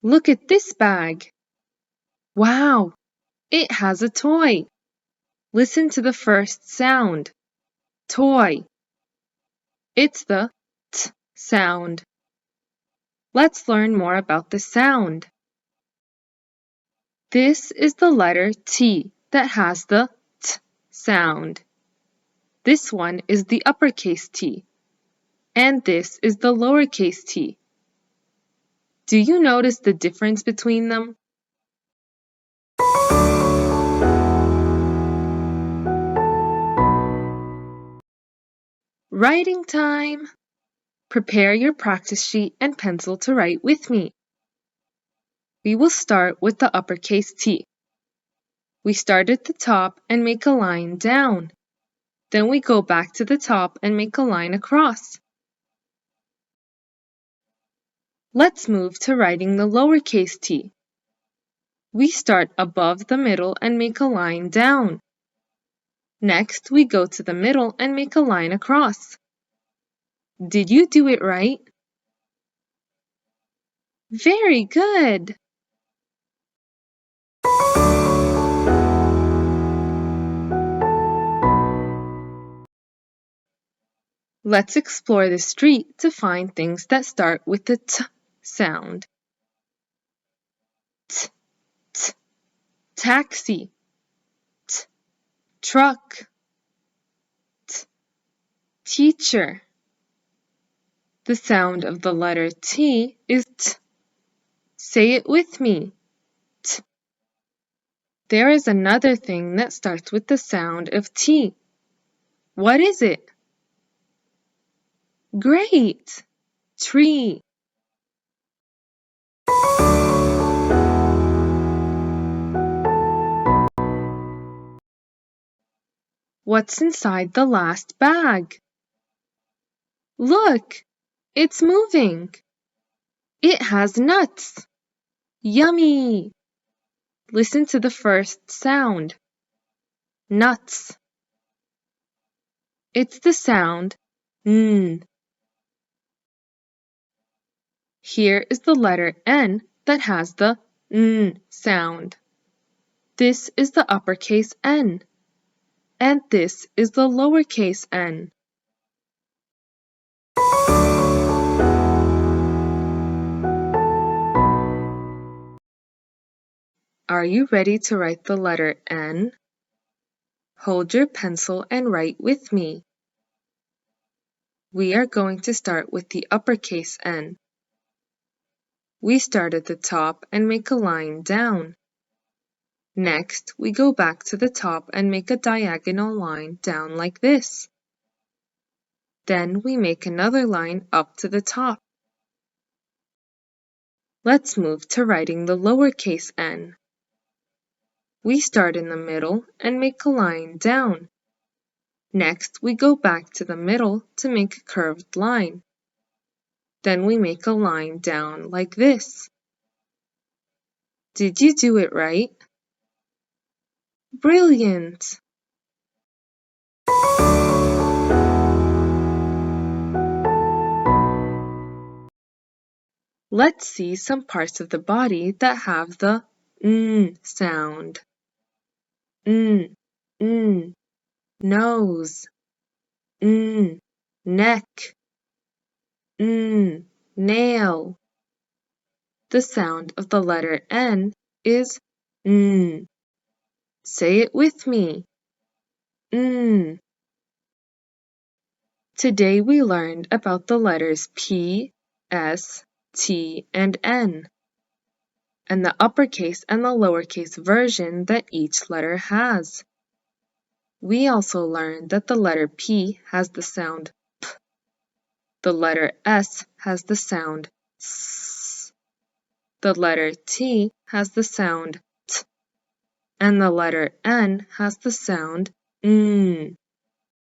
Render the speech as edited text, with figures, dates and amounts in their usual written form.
Look at this bag. Wow, it has a toy. Listen to the first sound. Toy. It's the t sound. Let's learn more about the sound. This is the letter T that has the t sound. This one is the uppercase T, and this is the lowercase t. Do you notice the difference between them? Writing time! Prepare your practice sheet and pencil to write with me. We will start with the uppercase T. We start at the top and make a line down. Then we go back to the top and make a line across. Let's move to writing the lowercase t. We start above the middle and make a line down. Next, we go to the middle and make a line across. Did you do it right? Very good! Let's explore the street to find things that start with the t sound. T, t, taxi, t, truck, t, teacher. The sound of the letter T is t. Say it with me. T. There is another thing that starts with the sound of T. What is it? Great! Tree. What's inside the last bag? Look! It's moving. It has nuts. Yummy! Listen to the first sound. Nuts. It's the sound N. Here is the letter N that has the N sound. This is the uppercase N, and this is the lowercase n. Are you ready to write the letter N? Hold your pencil and write with me. We are going to start with the uppercase N. We start at the top and make a line down. Next, we go back to the top and make a diagonal line down like this. Then we make another line up to the top. Let's move to writing the lowercase n. We start in the middle and make a line down. Next, we go back to the middle to make a curved line. Then we make a line down like this. Did you do it right? Brilliant! Let's see some parts of the body that have the N sound. N, nose, neck, nail. The sound of the letter N is N. Say it with me. N. Today we learned about the letters P, S, T, and N, and the uppercase and the lowercase version that each letter has. We also learned that the letter P has the sound P, the letter S has the sound S, the letter T has the sound T, and the letter N has the sound N.